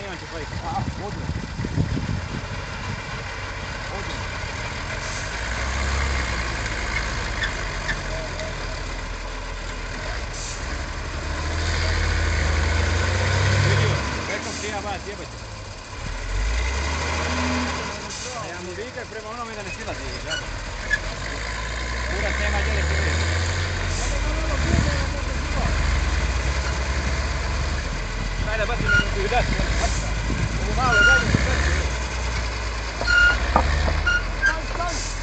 on će tvojih. Odmah. Vidio, rekao ti ja vas jebati. A ja mu vikak prema onome da ne silazi, zato. Kurac nema gdje da se vidi. Daj da bacim na mogu dati, ovo malo, daj da se bacim. Stavi, stavi!